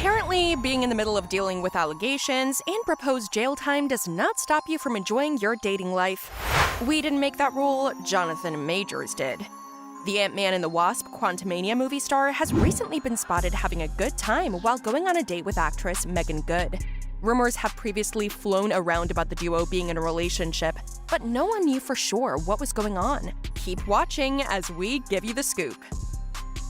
Apparently, being in the middle of dealing with allegations and proposed jail time does not stop you from enjoying your dating life. We didn't make that rule, Jonathan Majors did. The Ant-Man and the Wasp Quantumania movie star has recently been spotted having a good time while going on a date with actress Meagan Good. Rumors have previously flown around about the duo being in a relationship, but no one knew for sure what was going on. Keep watching as we give you the scoop.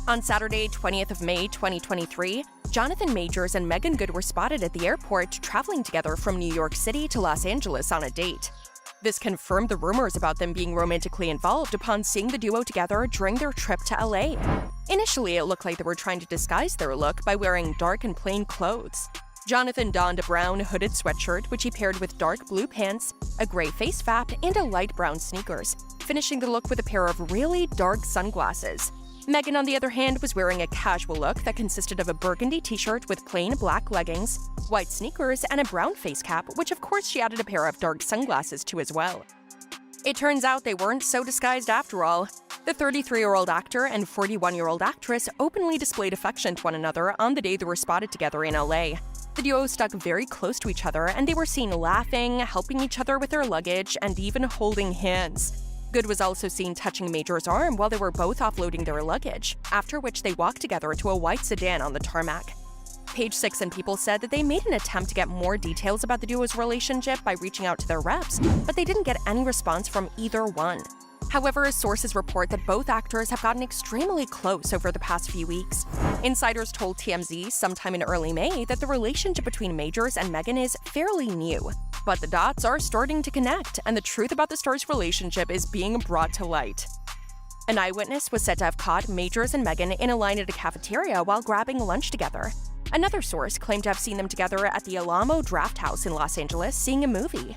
On Saturday, 20th of May, 2023, Jonathan Majors and Meagan Good were spotted at the airport traveling together from New York City to Los Angeles on a date. This confirmed the rumors about them being romantically involved upon seeing the duo together during their trip to LA. Initially, it looked like they were trying to disguise their look by wearing dark and plain clothes. Jonathan donned a brown hooded sweatshirt, which he paired with dark blue pants, a gray face fap, and a light brown sneakers, finishing the look with a pair of really dark sunglasses. Meagan, on the other hand, was wearing a casual look that consisted of a burgundy t-shirt with plain black leggings, white sneakers, and a brown face cap, which of course she added a pair of dark sunglasses to as well. It turns out they weren't so disguised after all. The 33-year-old actor and 41-year-old actress openly displayed affection to one another on the day they were spotted together in LA. The duo stuck very close to each other, and they were seen laughing, helping each other with their luggage, and even holding hands. Good was also seen touching Majors' arm while they were both offloading their luggage, after which they walked together to a white sedan on the tarmac. Page Six and People said that they made an attempt to get more details about the duo's relationship by reaching out to their reps, but they didn't get any response from either one. However, sources report that both actors have gotten extremely close over the past few weeks. Insiders told TMZ sometime in early May that the relationship between Majors and Meagan is fairly new. But the dots are starting to connect, and the truth about the stars' relationship is being brought to light. An eyewitness was said to have caught Majors and Meagan in a line at a cafeteria while grabbing lunch together. Another source claimed to have seen them together at the Alamo Drafthouse in Los Angeles seeing a movie.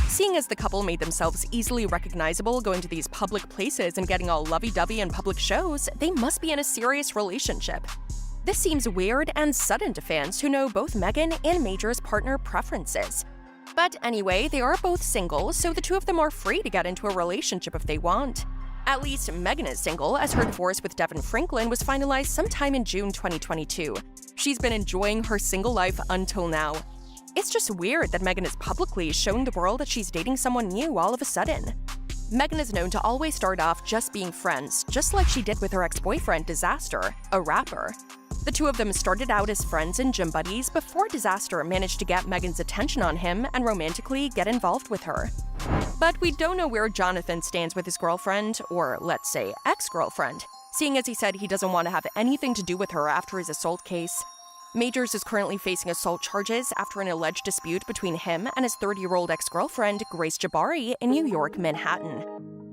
Seeing as the couple made themselves easily recognizable going to these public places and getting all lovey-dovey in public shows, they must be in a serious relationship. This seems weird and sudden to fans who know both Meagan and Majors' partner preferences. But anyway, they are both single, so the two of them are free to get into a relationship if they want. At least Meagan is single, as her divorce with Devin Franklin was finalized sometime in June 2022. She's been enjoying her single life until now. It's just weird that Meagan is publicly showing the world that she's dating someone new all of a sudden. Meagan is known to always start off just being friends, just like she did with her ex-boyfriend Disaster, a rapper. The two of them started out as friends and gym buddies before Disaster managed to get Meagan's attention on him and romantically get involved with her. But we don't know where Jonathan stands with his girlfriend, or let's say ex-girlfriend, seeing as he said he doesn't want to have anything to do with her after his assault case. Majors is currently facing assault charges after an alleged dispute between him and his 30-year-old ex-girlfriend, Grace Jabari, in New York, Manhattan.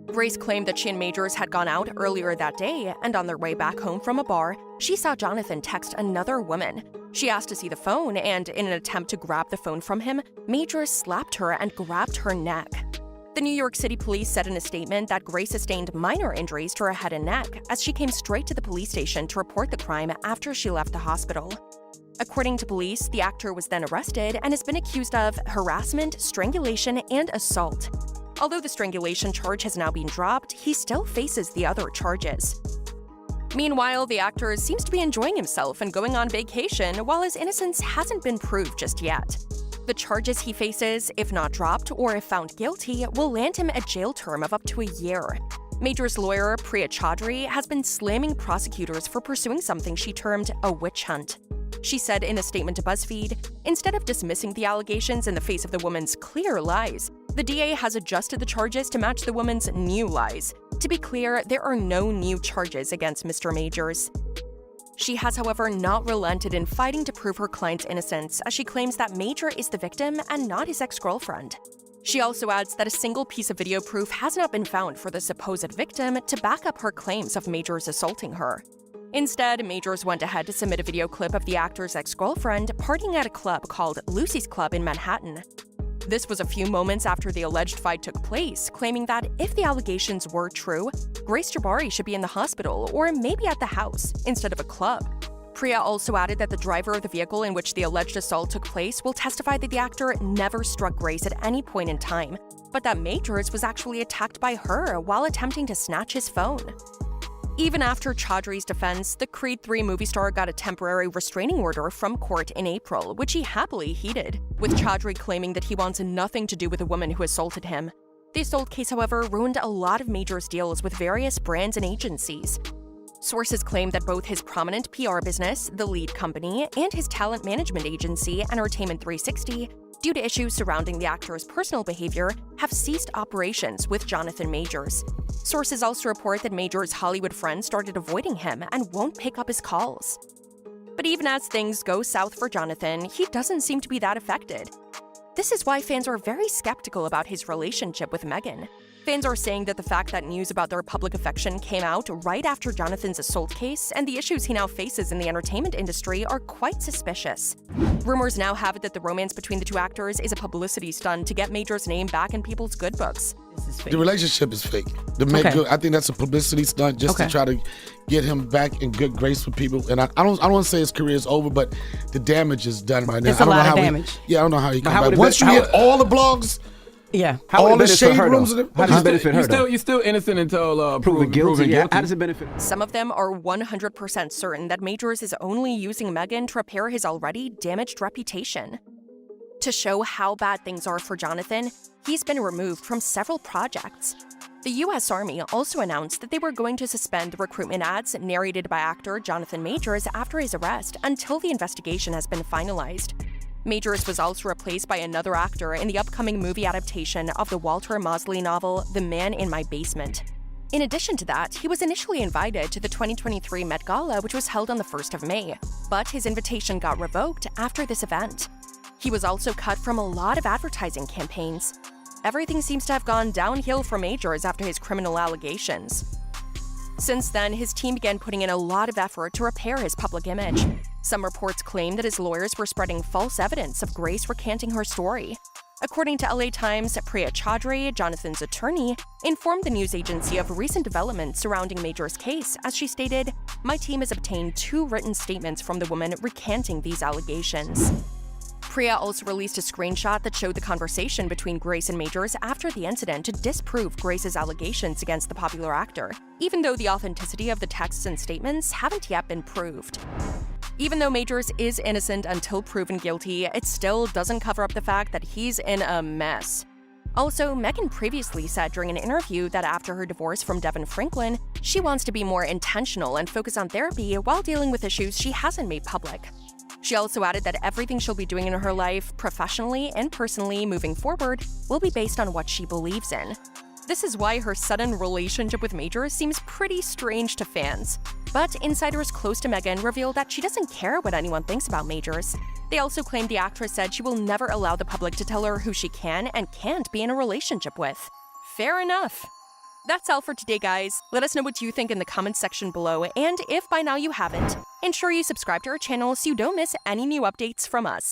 Grace claimed that she and Majors had gone out earlier that day, and on their way back home from a bar, she saw Jonathan text another woman. She asked to see the phone, and in an attempt to grab the phone from him, Majors slapped her and grabbed her neck. The New York City police said in a statement that Grace sustained minor injuries to her head and neck as she came straight to the police station to report the crime after she left the hospital. According to police, the actor was then arrested and has been accused of harassment, strangulation, and assault. Although the strangulation charge has now been dropped, he still faces the other charges. Meanwhile, the actor seems to be enjoying himself and going on vacation while his innocence hasn't been proved just yet. The charges he faces, if not dropped or if found guilty, will land him a jail term of up to a year. Majors' lawyer, Priya Chaudhry, has been slamming prosecutors for pursuing something she termed a witch hunt. She said in a statement to BuzzFeed, instead of dismissing the allegations in the face of the woman's clear lies, the DA has adjusted the charges to match the woman's new lies. To be clear, there are no new charges against Mr. Majors. She has, however, not relented in fighting to prove her client's innocence, as she claims that Major is the victim and not his ex-girlfriend. She also adds that a single piece of video proof has not been found for the supposed victim to back up her claims of Majors assaulting her. Instead, Majors went ahead to submit a video clip of the actor's ex-girlfriend partying at a club called Lucy's Club in Manhattan. This was a few moments after the alleged fight took place, claiming that if the allegations were true, Grace Jabari should be in the hospital or maybe at the house instead of a club. Priya also added that the driver of the vehicle in which the alleged assault took place will testify that the actor never struck Grace at any point in time, but that Majors was actually attacked by her while attempting to snatch his phone. Even after Chaudhry's defense, the Creed III movie star got a temporary restraining order from court in April, which he happily heeded, with Chaudhry claiming that he wants nothing to do with the woman who assaulted him. The assault case, however, ruined a lot of Majors' deals with various brands and agencies. Sources claim that both his prominent PR business, The Lead Company, and his talent management agency, Entertainment 360, due to issues surrounding the actor's personal behavior, have ceased operations with Jonathan Majors. Sources also report that Majors' Hollywood friends started avoiding him and won't pick up his calls. But even as things go south for Jonathan, he doesn't seem to be that affected. This is why fans are very skeptical about his relationship with Meghan. Fans are saying that the fact that news about their public affection came out right after Jonathan's assault case and the issues he now faces in the entertainment industry are quite suspicious. Rumors now have it that the romance between the two actors is a publicity stunt to get Majors' name back in people's good books. The relationship is fake. I think that's a publicity stunt just to try to get him back in good grace with people. And I don't want to say his career is over, but the damage is done right now. It's a lot of damage. I don't know how he comes back. Once you hit all the blogs, all the shade rooms, how does it benefit her? You're still innocent until proven guilty. How does it benefit? Some of them are 100% certain that Majors is only using Meghan to repair his already damaged reputation. To show how bad things are for Jonathan, he's been removed from several projects. The U.S. Army also announced that they were going to suspend the recruitment ads narrated by actor Jonathan Majors after his arrest until the investigation has been finalized. Majors was also replaced by another actor in the upcoming movie adaptation of the Walter Mosley novel The Man in My Basement. In addition to that, he was initially invited to the 2023 Met Gala, which was held on the 1st of May, but his invitation got revoked after this event. He was also cut from a lot of advertising campaigns. Everything seems to have gone downhill for Majors after his criminal allegations. Since then, his team began putting in a lot of effort to repair his public image. Some reports claim that his lawyers were spreading false evidence of Grace recanting her story. According to LA Times, Priya Chaudhry, Jonathan's attorney, informed the news agency of recent developments surrounding Majors' case as she stated, "My team has obtained 2 written statements from the woman recanting these allegations." Priya also released a screenshot that showed the conversation between Grace and Majors after the incident to disprove Grace's allegations against the popular actor, even though the authenticity of the texts and statements haven't yet been proved. Even though Majors is innocent until proven guilty, it still doesn't cover up the fact that he's in a mess. Also, Meghan previously said during an interview that after her divorce from Devin Franklin, she wants to be more intentional and focus on therapy while dealing with issues she hasn't made public. She also added that everything she'll be doing in her life, professionally and personally moving forward, will be based on what she believes in. This is why her sudden relationship with Majors seems pretty strange to fans. But insiders close to Meghan revealed that she doesn't care what anyone thinks about Majors. They also claimed the actress said she will never allow the public to tell her who she can and can't be in a relationship with. Fair enough. That's all for today, guys. Let us know what you think in the comments section below, and if by now you haven't, ensure you subscribe to our channel so you don't miss any new updates from us.